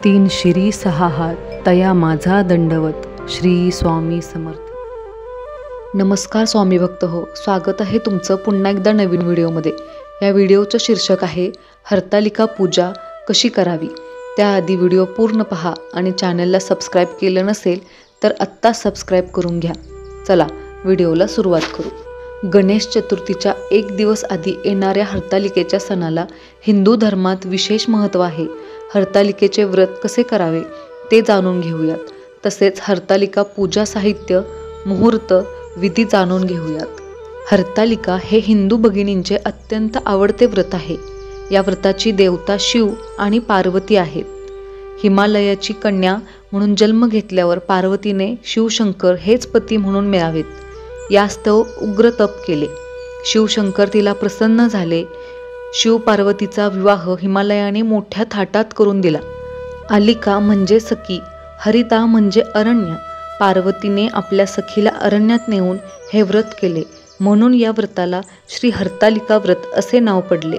तीन शिरी सहा हात तया माझा दंडवत. श्री स्वामी समर्थ. नमस्कार स्वामी भक्त हो, स्वागत आहे तुमचं पुन्हा एकदा नवीन व्हिडिओमध्ये. या व्हिडिओचं शीर्षक आहे हरतालिका पूजा कशी करावी. त्याआधी व्हिडिओ पूर्ण पहा आणि चॅनलला सबस्क्राईब केलं नसेल तर आत्ता सबस्क्राईब करून घ्या. चला व्हिडिओला सुरुवात करू. गणेश चतुर्थीच्या एक दिवस आधी येणाऱ्या हरतालिकेच्या सणाला हिंदू धर्मात विशेष महत्त्व आहे. हरतालिकेचे व्रत कसे करावे ते जाणून घेऊयात. तसेच हरतालिका पूजा साहित्य, मुहूर्त, विधी जाणून घेऊयात. हरतालिका हे हिंदू भगिनींचे अत्यंत आवडते व्रत आहे. या व्रताची देवता शिव आणि पार्वती आहेत. हिमालयाची कन्या म्हणून जन्म घेतल्यावर पार्वतीने शिवशंकर हेच पती म्हणून मिळावेत यास्तव उग्र तप केले. शिवशंकर तिला प्रसन्न झाले. शिव पार्वतीचा विवाह हिमालयाने मोठ्या थाटात करून दिला. आलिका म्हणजे सखी, हरिता म्हणजे अरण्य. पार्वतीने आपल्या सखीला अरण्यात नेऊन हे व्रत केले, म्हणून या व्रताला श्री हरतालिका व्रत असे नाव पडले.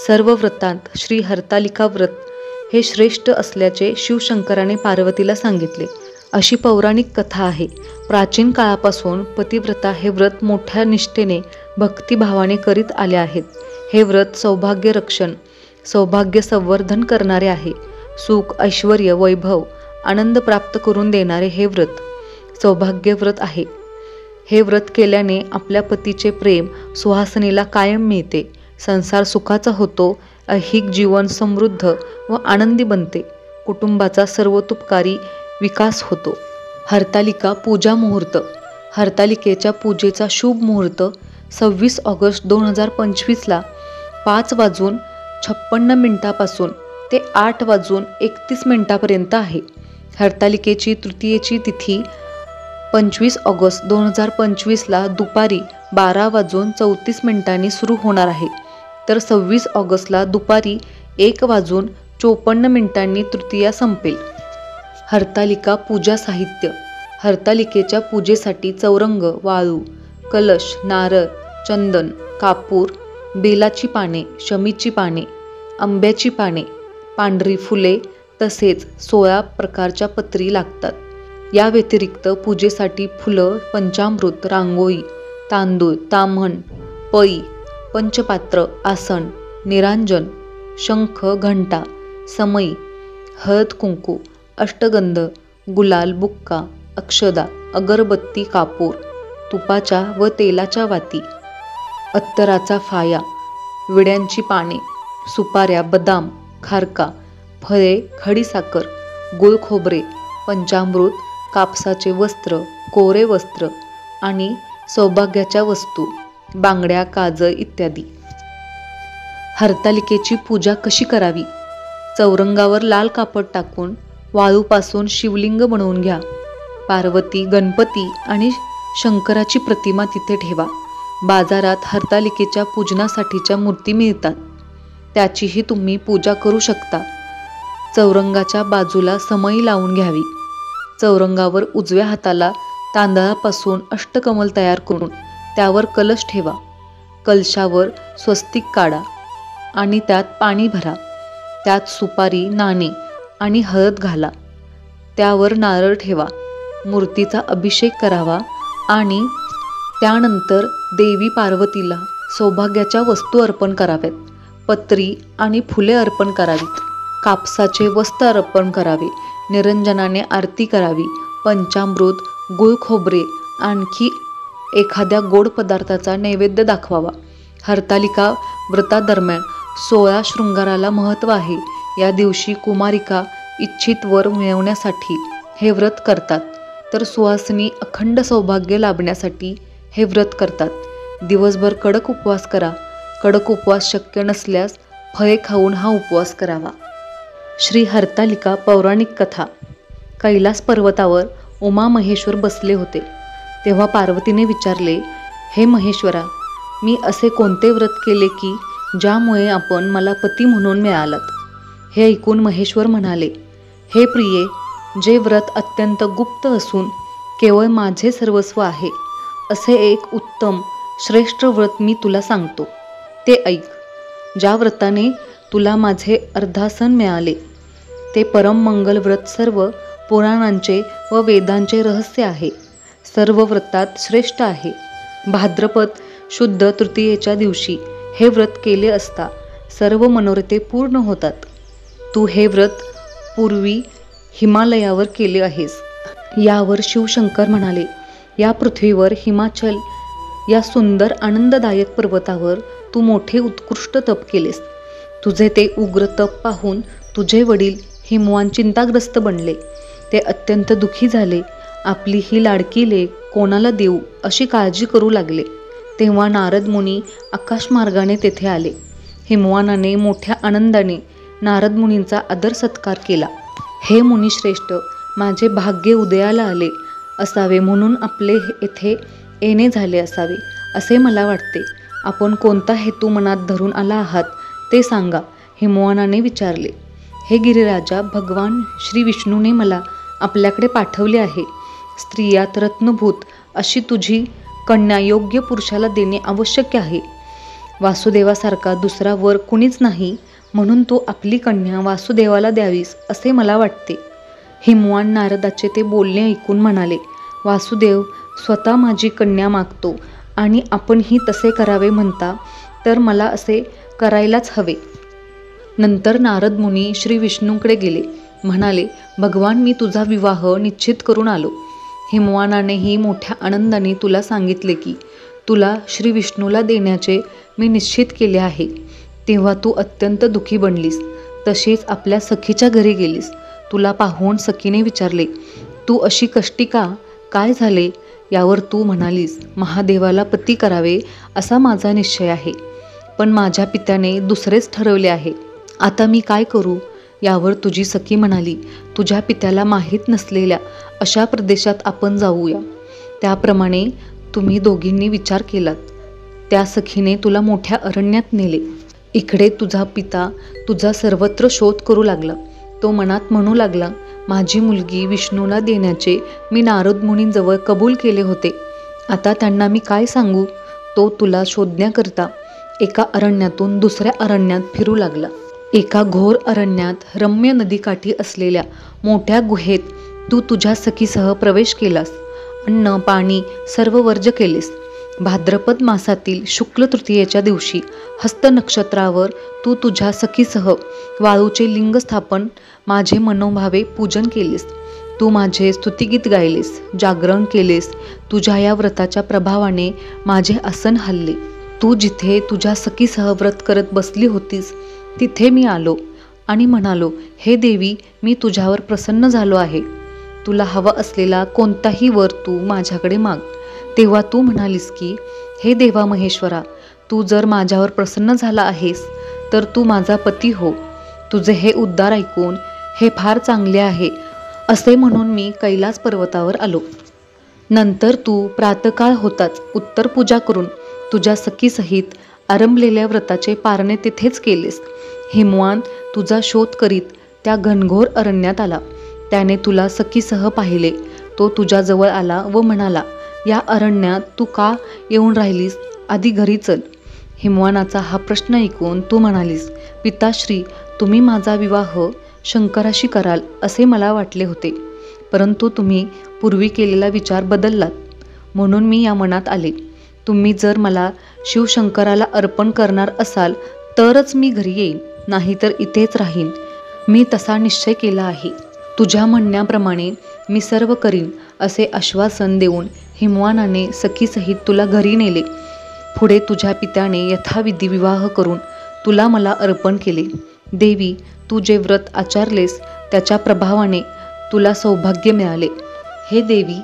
सर्व व्रतांत श्री हरतालिका व्रत हे श्रेष्ठ असल्याचे शिवशंकराने पार्वतीला सांगितले, अशी पौराणिक कथा आहे. प्राचीन काळापासून पतिव्रता हे व्रत मोठ्या निष्ठेने भक्तिभावाने करीत आले आहेत. हे व्रत सौभाग्य रक्षण, सौभाग्य संवर्धन करणारे आहे. सुख, ऐश्वर, वैभव, आनंद प्राप्त करून देणारे हे व्रत सौभाग्य व्रत आहे. हे व्रत केल्याने आपल्या पतीचे प्रेम सुहासिनीला कायम मिळते. संसार सुखाचा होतो. ऐहिक जीवन समृद्ध व आनंदी बनते. कुटुंबाचा सर्वतोपरी विकास होतो. हरतालिका पूजा मुहूर्त. हरतालिकेच्या पूजेचा शुभ मुहूर्त 26 ऑगस्ट 2025ला 5:56 ते 8:31 आहे. हरतालिकेची तृतीयेची तिथी 25 ऑगस्ट 2025ला दुपारी 12:34 सुरू होणार आहे. तर 26 ऑगस्टला दुपारी 1:54 तृतीया संपेल. हरतालिका पूजा साहित्य. हरतालिकेच्या पूजेसाठी चौरंग, वाळू, कलश, नारळ, चंदन, कापूर, बेलाची पाने, शमीची पाने, आंब्याची पाने, पांढरी फुले तसेच 16 प्रकारच्या पत्री लागतात. या व्यतिरिक्त पूजेसाठी फुलं, पंचामृत, रांगोळी, तांदूळ, ताम्हण, पळी, पंचपात्र, आसन, निरांजन, शंख, घंटा, समई, हळद कुंकू, अष्टगंध, गुलाल, बुक्का, अक्षदा, अगरबत्ती, कापूर, तुपाच्या व तेलाच्या वाती, अत्तराचा फाया, विड्यांची पाने, सुपाऱ्या, बदाम, खारका, फळे, खडीसाखर, गुळ खोबरे, पंचामृत, कापसाचे वस्त्र, कोरे वस्त्र आणि सौभाग्याच्या वस्तू, बांगड्या, काजळ इत्यादी. हरतालिकेची पूजा कशी करावी. चौरंगावर लाल कापड टाकून वाळूपासून शिवलिंग बनवून घ्या. पार्वती, गणपती आणि शंकराची प्रतिमा तिथे ठेवा. बाजारात हरतालिकेच्या पूजनासाठीच्या मूर्ती मिळतात, त्याचीही तुम्ही पूजा करू शकता. चौरंगाच्या बाजूला समई लावून घ्यावी. चौरंगावर उजव्या हाताला तांदळापासून अष्टकमल तयार करून त्यावर कलश ठेवा. कलशावर स्वस्तिक काढा आणि त्यात पाणी भरा. त्यात सुपारी, नाणे आणि हळद घाला. त्यावर नारळ ठेवा. मूर्तीचा अभिषेक करावा आणि त्यानंतर देवी पार्वतीला सौभाग्याच्या वस्तू अर्पण कराव्यात. पत्री आणि फुले अर्पण करावीत. कापसाचे वस्त्र अर्पण करावे. निरंजनाने आरती करावी. पंचामृत, गुळ खोबरे, आणखी एखाद्या गोड पदार्थाचा नैवेद्य दाखवावा. हरतालिका व्रतादरम्यान 16 शृंगाराला महत्त्व आहे. या दिवशी कुमारिका इच्छित वर मिळवण्यासाठी हे व्रत करतात, तर सुहासिनी अखंड सौभाग्य लाभण्यासाठी हे व्रत करतात. दिवसभर कडक उपवास करा. कडक उपवास शक्य नसल्यास फळे खाऊन हा उपवास करावा. श्री हरतालिका पौराणिक कथा. कैलास पर्वतावर उमा महेश्वर बसले होते. तेव्हा पार्वतीने विचारले, हे महेश्वरा, मी असे कोणते व्रत केले की ज्यामुळे आपण मला पती म्हणून मिळालात. हे ऐकून महेश्वर म्हणाले, हे प्रिये, जे व्रत अत्यंत गुप्त असून केवळ माझे सर्वस्व आहे, असे एक उत्तम श्रेष्ठ व्रत मी तुला सांगतो, ते ऐक. ज्या व्रताने तुला माझे अर्धासन मिळाले ते परम मंगल व्रत सर्व पुराणांचे व वेदांचे रहस्य आहे. सर्व व्रतात श्रेष्ठ आहे. भाद्रपद शुद्ध तृतीयेच्या दिवशी हे व्रत केले असता सर्व मनोरथे पूर्ण होतात. तू हे व्रत पूर्वी हिमालयावर केले आहेस. यावर शिवशंकर म्हणाले, या पृथ्वीवर हिमाचल या सुंदर आनंददायक पर्वतावर तू मोठे उत्कृष्ट तप केलेस. तुझे ते उग्र तप पाहून तुझे वडील हिमवान चिंताग्रस्त बनले. ते अत्यंत दुःखी झाले. आपली ही लाडकी लेक कोणाला देऊ अशी काळजी करू लागले. तेव्हा नारद मुनी आकाशमार्गाने तेथे आले. हिमवानाने मोठ्या आनंदाने नारद मुनींचा आदर सत्कार केला. हे मुनिश्रेष्ठ, माझे भाग्य उदयाला आले असावे म्हणून आपले येथे येणे झाले असावे असे मला वाटते. आपण कोणता हेतू मनात धरून आला आहात ते सांगा, हिमवानाने विचारले. हे गिरिराजा, भगवान श्री विष्णूने मला आपल्याकडे पाठवले आहे. स्त्रियात रत्नभूत अशी तुझी कन्या योग्य पुरुषाला देणे आवश्यक आहे. वासुदेवासारखा दुसरा वर कुणीच नाही, म्हणून तू आपली कन्या वासुदेवाला द्यावीस असे मला वाटते. हिमवान नारदाचे ते बोलणे ऐकून म्हणाले, वासुदेव स्वतः माझी कन्या मागतो आणि आपणही तसे करावे म्हणता तर मला असे करायलाच हवे. नंतर नारद मुनी श्री विष्णूकडे गेले. म्हणाले, भगवान, मी तुझा विवाह निश्चित करून आलो. हिमवानानेही मोठ्या आनंदाने तुला सांगितले की तुला श्री विष्णूला देण्याचे मी निश्चित केले आहे. तेव्हा तू अत्यंत दुःखी बनलीस. तशीच आपल्या सखीच्या घरी गेलीस. तुला पाहून सखीने विचारले, तू अशी कष्टी का? काय झाले? यावर तू म्हणालीस, महादेवाला पती करावे असा माझा निश्चय आहे, पण माझ्या पित्याने दुसरेच ठरवले आहे. आता मी काय करू? यावर तुझी सखी म्हणाली, तुझ्या पित्याला माहीत नसलेल्या अशा प्रदेशात आपण जाऊया. त्याप्रमाणे तुम्ही दोघींनी विचार केलात. त्या सखीने तुला मोठ्या अरण्यात नेले. इकडे तुझा पिता तुझा सर्वत्र शोध करू लागला. तो मनात म्हणू लागला, माझी मुलगी विष्णूला देण्याचे मी नारद मुनींजवळ कबूल केले होते. आता त्यांना मी काय सांगू? तो तुला शोधण्याकरता एका अरण्यातून दुसऱ्या अरण्यात फिरू लागला. एका घोर अरण्यात रम्य नदीकाठी असलेल्या मोठ्या गुहेत तू तुझ्या सखीसह प्रवेश केलास. अन्न पाणी सर्व वर्ज केलेस. भाद्रपद मासातील शुक्ल तृतीयेच्या दिवशी हस्त नक्षत्रावर तू तुझ्या सखीसह वाळूचे लिंग स्थापन माझे मनोभावे पूजन केलेस. तू माझे स्तुतिगीत गायलेस, जागरण केलेस. तुझ्या या व्रताच्या प्रभावाने माझे आसन हलले. तू जिथे तुझ्या सखीसह व्रत करत बसली होतीस तिथे मी आलो आणि म्हणालो, हे देवी, मी तुझ्यावर प्रसन्न झालो आहे. तुला हवा असलेला कोणताही वर तू माझ्याकडे माग. तेव्हा तू म्हणालीस की, हे देवा महेश्वरा, तू जर माझ्यावर प्रसन्न झाला आहेस तर तू माझा पती हो. तुझे हे उद्गार ऐकून हे फार चांगले आहे असे म्हणून मी कैलास पर्वतावर आलो. नंतर तू प्रातकाळ होताच उत्तर पूजा करून तुझ्या सखीसहित आरंभलेल्या व्रताचे पारणे तिथेच केलेस. हिमवान तुझा शोध करीत त्या घनघोर अरण्यात आला. त्याने तुला सखीसह पाहिले. तो तुझ्याजवळ आला व म्हणाला, या अरण्यात तू का येऊन राहिलीस? आधी घरी चल. हिमवानाचा हा प्रश्न ऐकून तू म्हणालीस, पिताश्री, तुम्ही माझा विवाह शंकराशी कराल असे मला वाटले होते, परंतु तुम्ही पूर्वी केलेला विचार बदललात, म्हणून मी या मनात आले. तुम्ही जर मला शिवशंकराला अर्पण करणार असाल तरच मी घरी येईन, नाहीतर इथेच राहीन. मी तसा निश्चय केला आहे. तुझ्या म्हणण्याप्रमाणे मी सर्व करीन असे आश्वासन देऊन हिमवानाने सखीसहित तुला घरी नेले. पुढे तुझ्या पित्याने यथाविधी विवाह करून तुला मला अर्पण केले. देवी, तू जे व्रत आचरलेस त्याच्या प्रभावाने तुला सौभाग्य मिळाले. हे देवी,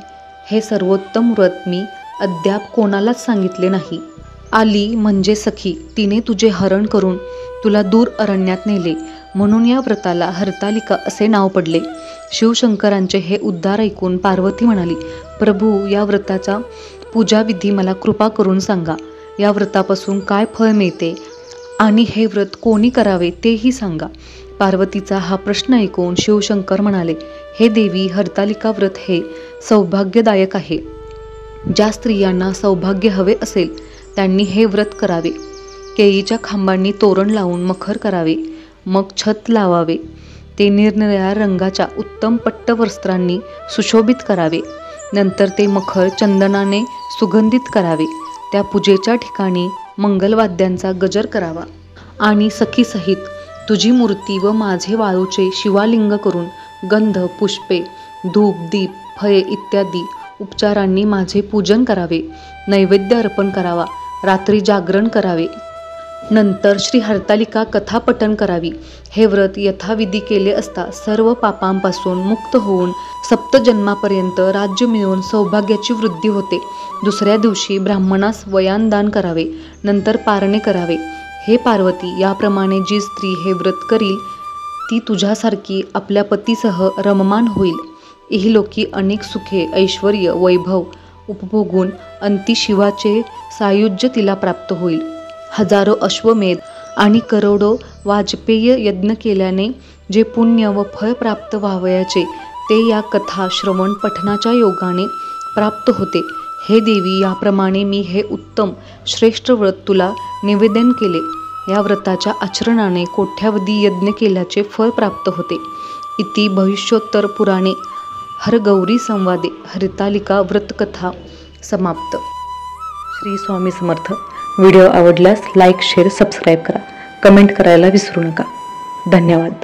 हे सर्वोत्तम व्रत मी अद्याप कोणालाच सांगितले नाही. आली म्हणजे सखी, तिने तुझे हरण करून तुला दूर अरण्यात नेले, म्हणून या व्रताला हरतालिका असे नाव पडले. शिवशंकरांचे हे उद्गार ऐकून पार्वती म्हणाली, प्रभू, या व्रताचा पूजाविधी मला कृपा करून सांगा. या व्रतापासून काय फळ मिळते आणि हे व्रत कोणी करावे तेही सांगा. पार्वतीचा हा प्रश्न ऐकून शिवशंकर म्हणाले, हे देवी, हरतालिका व्रत हे सौभाग्यदायक आहे. ज्या स्त्रियांना सौभाग्य हवे असेल त्यांनी हे व्रत करावे. केळीच्या खांबांनी तोरण लावून मखर करावे, मग छत लावावे. ते निरनिराळ्या रंगाच्या उत्तम पट्टवस्त्रांनी सुशोभित करावे. नंतर ते मखर चंदनाने सुगंधित करावे. त्या पूजेच्या ठिकाणी मंगलवाद्यांचा गजर करावा आणि सखीसहित तुझी मूर्ती व माझे वाळूचे शिवालिंग करून गंध, पुष्पे, धूप, दीप, फळे इत्यादी उपचारांनी माझे पूजन करावे. नैवेद्य अर्पण करावा. रात्री जागरण करावे. नंतर श्री हरतालिका कथा पठण करावी. हे व्रत यथाविधी केले असता सर्व पापांपासून मुक्त होऊन सप्तजन्मापर्यंत राज्य मिळवून सौभाग्याची वृद्धी होते. दुसऱ्या दिवशी ब्राह्मणास वयानदान करावे. नंतर पारणे करावे. हे पार्वती, याप्रमाणे जी स्त्री हे व्रत करील ती तुझ्यासारखी आपल्या पतीसह रममाण होईल. इहलोकी अनेक सुखे, ऐश्वर्य, वैभव उपभोगून अंती शिवाचे सायुज्य तिला प्राप्त होईल. हजारो अश्वमेध आणि करोडो वाजपेय यज्ञ केल्याने जे पुण्य व फळ प्राप्त व्हावयाचे ते या कथा श्रवण पठणाच्या योगाने प्राप्त होते. हे देवी, याप्रमाणे मी हे उत्तम श्रेष्ठ व्रत तुला निवेदन केले. या व्रताच्या आचरणाने कोट्यावधी यज्ञ केल्याचे फळ प्राप्त होते. इति भविष्योत्तर पुराणे हरगौरी संवादे हरितालिका व्रतकथा समाप्त. श्री स्वामी समर्थ. व्हिडिओ आवडल्यास लाईक, शेअर, सबस्क्राईब करा. कमेंट करायला विसरू नका. धन्यवाद.